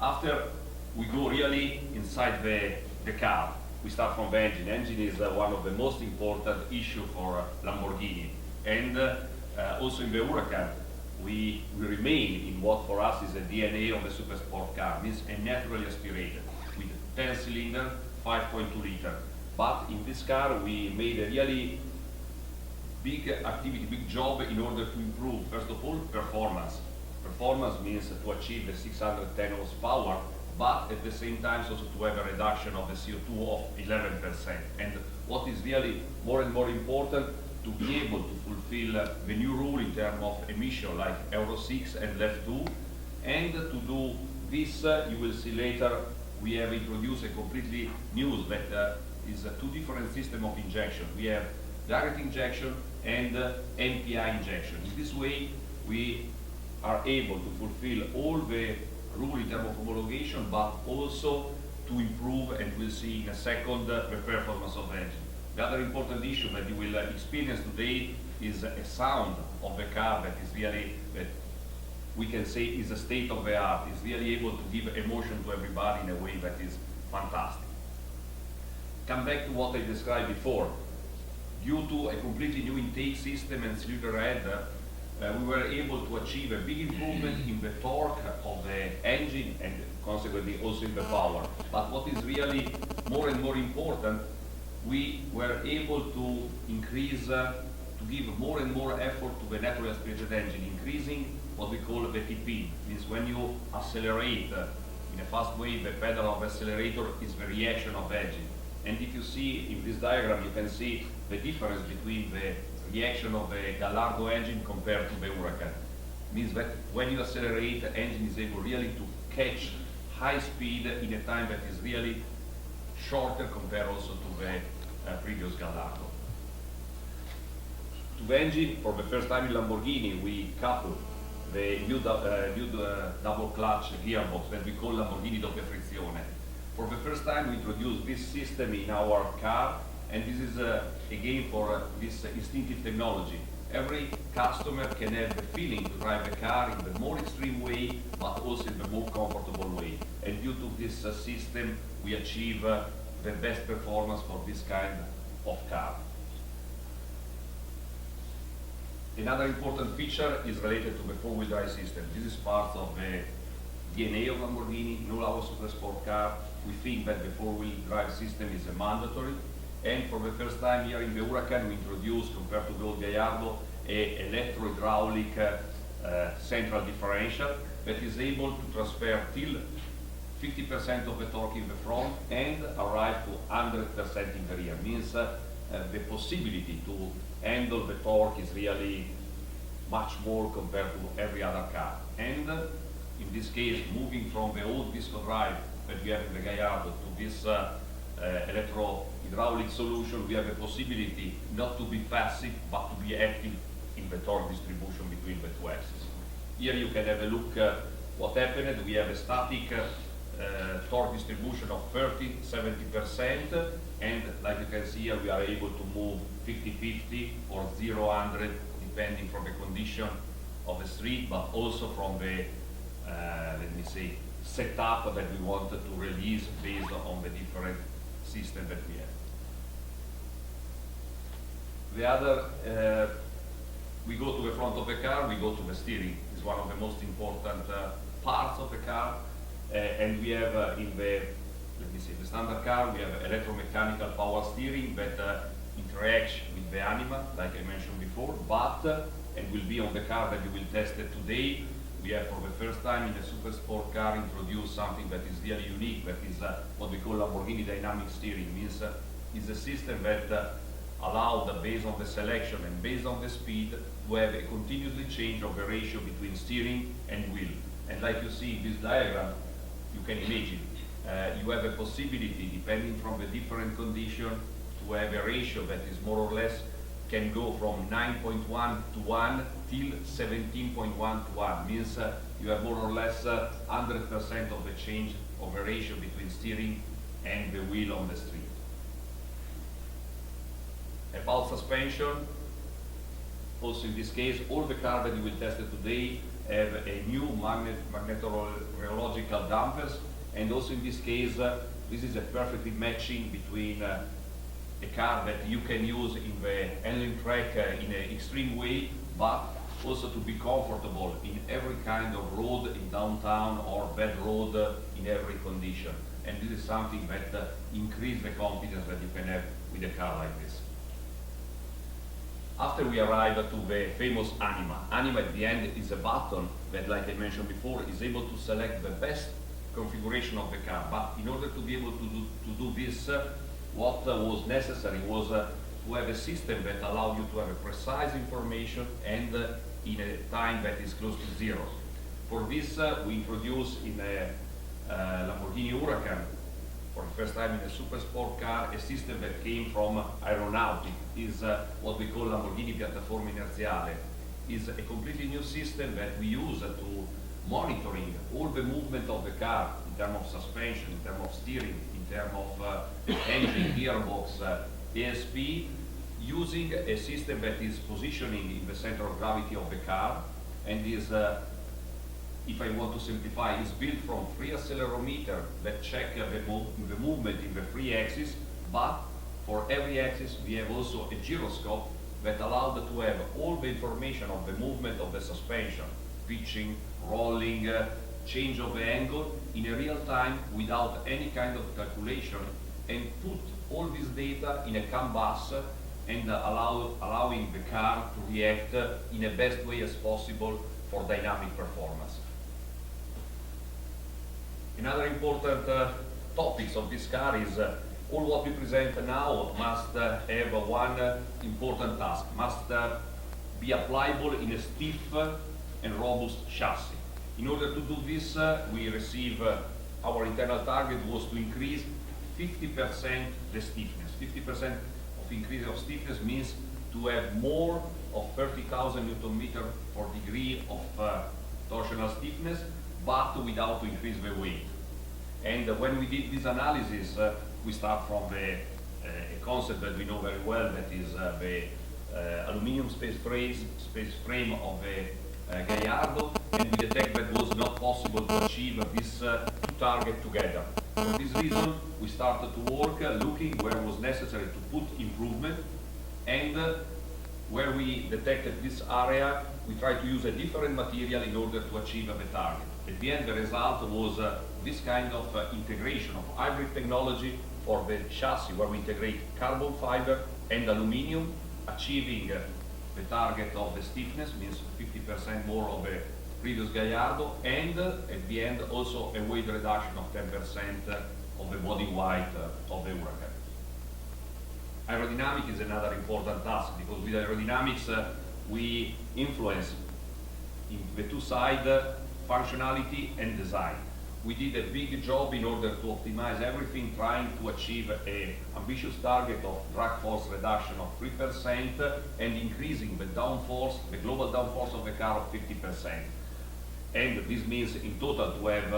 After we go really inside the car, we start from the engine. Engine is one of the most important issue for Lamborghini, and also in the Huracan, we remain in what for us is a DNA of the super sport car, means a naturally aspirated with 10 cylinder, 5.2 liter. But in this car we made a really big activity, big job in order to improve, first of all, performance. Performance means to achieve the 610 horsepower, but at the same time also to have a reduction of the CO2 of 11%. And what is really more and more important, to be able to fulfill the new rule in terms of emission like Euro 6 and LEV 2. And to do this, you will see later, we have introduced a completely new that is two different systems of injection. We have direct injection and MPI injection. In this way, we are able to fulfill all the rule in terms of homologation, but also to improve, and we'll see in a second, the performance of the engine. The other important issue that you will experience today is a sound of the car that is really, that we can say is a state of the art, is really able to give emotion to everybody in a way that is fantastic. Come back to what I described before. Due to a completely new intake system and cylinder head, we were able to achieve a big improvement in the torque of the engine and consequently also in the power. But what is really more and more important, we were able to increase, to give more and more effort to the naturally aspirated engine, increasing what we call the TP. Means when you accelerate in a fast way, the pedal of the accelerator is the reaction of the engine. And if you see in this diagram, you can see the difference between the reaction of the Gallardo engine compared to the Huracan. Means that when you accelerate, the engine is able really to catch high speed in a time that is really shorter compared also to the previous Gallardo. To the engine, for the first time in Lamborghini, we coupled the new double clutch gearbox that we call Lamborghini doppia frizione. For the first time we introduced this system in our car, and this is again for this instinctive technology. Every customer can have the feeling to drive the car in the more extreme way, but also in the more comfortable way. And due to this system, we achieve the best performance for this kind of car. Another important feature is related to the four-wheel drive system. This is part of the DNA of Lamborghini. In all our super sport car, we think that the four-wheel drive system is a mandatory. And for the first time here in the Huracan, we introduced, compared to the old Gallardo, a electro-hydraulic central differential that is able to transfer till 50% of the torque in the front and arrive to 100% in the rear. Means the possibility to handle the torque is really much more compared to every other car. And in this case, moving from the old disco drive that we have in the Gallardo to this electro-hydraulic solution, we have a possibility not to be passive but to be active in the torque distribution between the two axes. Here you can have a look what happened. We have a static torque distribution of 30–70%, and like you can see here, we are able to move 50–50 or 0–100 depending from the condition of the street, but also from the let me say setup that we wanted to release based on the different system that we have. The other, we go to the front of the car, we go to the steering. It's one of the most important parts of the car, and we have in the, let me say, the standard car, we have electromechanical power steering that interacts with the anima, like I mentioned before, but, and will be on the car that you will test it today, we have for the first time in a super sport car introduced something that is really unique, that is what we call Lamborghini dynamic steering. Means is a system that allows, based on the selection and based on the speed, to have a continuously change of the ratio between steering and wheel. And like you see in this diagram, you can imagine you have a possibility, depending from the different condition, to have a ratio that is more or less can go from 9.1 to 1 till 17.1 to 1. Means you have more or less 100% of the change of the ratio between steering and the wheel on the street. About suspension, also in this case, all the cars that you will test today have a new magnetological dampers, and also in this case, this is a perfectly matching between a car that you can use in the handling track in an extreme way, but also to be comfortable in every kind of road in downtown or bad road in every condition. And this is something that increases the confidence that you can have with a car like this. After we arrive to the famous Anima. Anima at the end is a button that, like I mentioned before, is able to select the best configuration of the car. But in order to be able to do this, what was necessary was to have a system that allows you to have a precise information and in a time that is close to zero. For this, we introduced in a Lamborghini Huracán, for the first time in a super sport car, a system that came from aeronautic. Is what we call Lamborghini Piattaforma Inerziale. Is a completely new system that we use to monitoring all the movement of the car in terms of suspension, in terms of steering, in terms of engine, gearbox, ASP, using a system that is positioning in the center of gravity of the car, and is, if I want to simplify, is built from 3 accelerometers that check the movement in the 3 axes, but for every axis we have also a gyroscope that allows to have all the information of the movement of the suspension, pitching, rolling, change of the angle in a real time without any kind of calculation, and put all this data in a CAN bus and allowing the car to react in the best way as possible for dynamic performance. Another important topics of this car is all what we present now must have one important task, must be applicable in a stiff and robust chassis. In order to do this, we receive our internal target was to increase 50% the stiffness. 50% of increase of stiffness means to have more of 30,000 Newton meter per degree of torsional stiffness, but without to increase the weight. And when we did this analysis, we start from a concept that we know very well, that is the aluminum space frame of the Gallardo, and we detect that it was not possible to achieve this two targets together. For this reason, we started to work looking where it was necessary to put improvement, and where we detected this area, we tried to use a different material in order to achieve the target. At the end, the result was this kind of integration of hybrid technology for the chassis, where we integrate carbon fiber and aluminium, achieving the target of the stiffness, means 50% more of the previous Gallardo, and at the end also a weight reduction of 10% of the body weight of the Huracán. Aerodynamics is another important task, because with aerodynamics we influence in the two sides, functionality and design. We did a big job in order to optimize everything, trying to achieve an ambitious target of drag force reduction of 3% and increasing the downforce, the global downforce of the car of 50%. And this means in total to have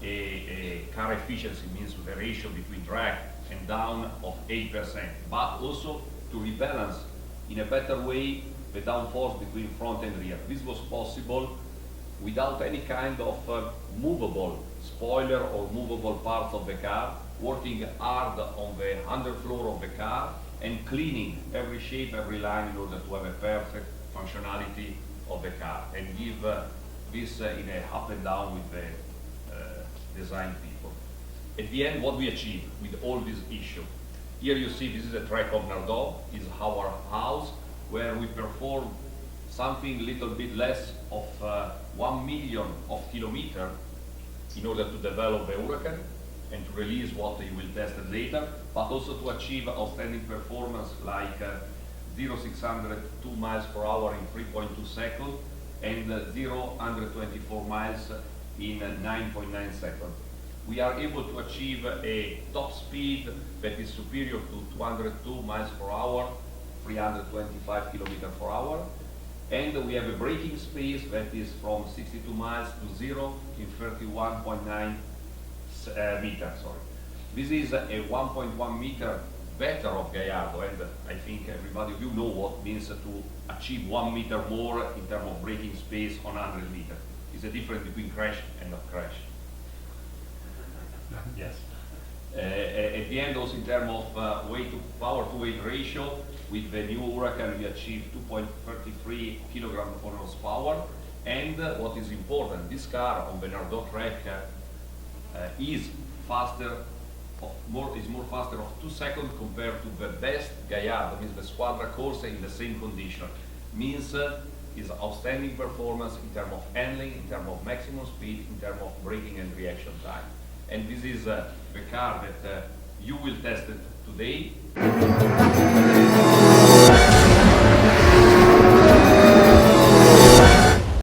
a car efficiency, means the ratio between drag and down of 8%, but also to rebalance in a better way the downforce between front and rear. This was possible without any kind of movable spoiler or movable parts of the car, working hard on the underfloor of the car and cleaning every shape, every line in order to have a perfect functionality of the car, and give this in a up and down with the design people. At the end, what we achieve with all these issues. Here you see this is a track of Nardò, is our house, where we perform something a little bit less of 1 million of kilometers in order to develop the Huracán and to release what you will test later, but also to achieve outstanding performance like 0-602 miles per hour in 3.2 seconds and 0-124 miles in 9.9 seconds. We are able to achieve a top speed that is superior to 202 miles per hour, 325 kilometers per hour, and we have a braking space that is from 62 miles to 0 in 31.9 meters. This is a 1.1 meter better of Gallardo, and I think everybody of you know what means to achieve 1 meter more in terms of braking space on 100 meters. It's the difference between crash and not crash. Yes. At the end, also in terms of weight to power to weight ratio, with the new Huracán we achieved 2.33 kilograms per horsepower. And what is important, this car on Bernardo track is more faster of 2 seconds compared to the best Gallardo, means the Squadra Corsa in the same condition. Means is outstanding performance in terms of handling, in terms of maximum speed, in terms of braking and reaction time. And this is the car that you will test it today.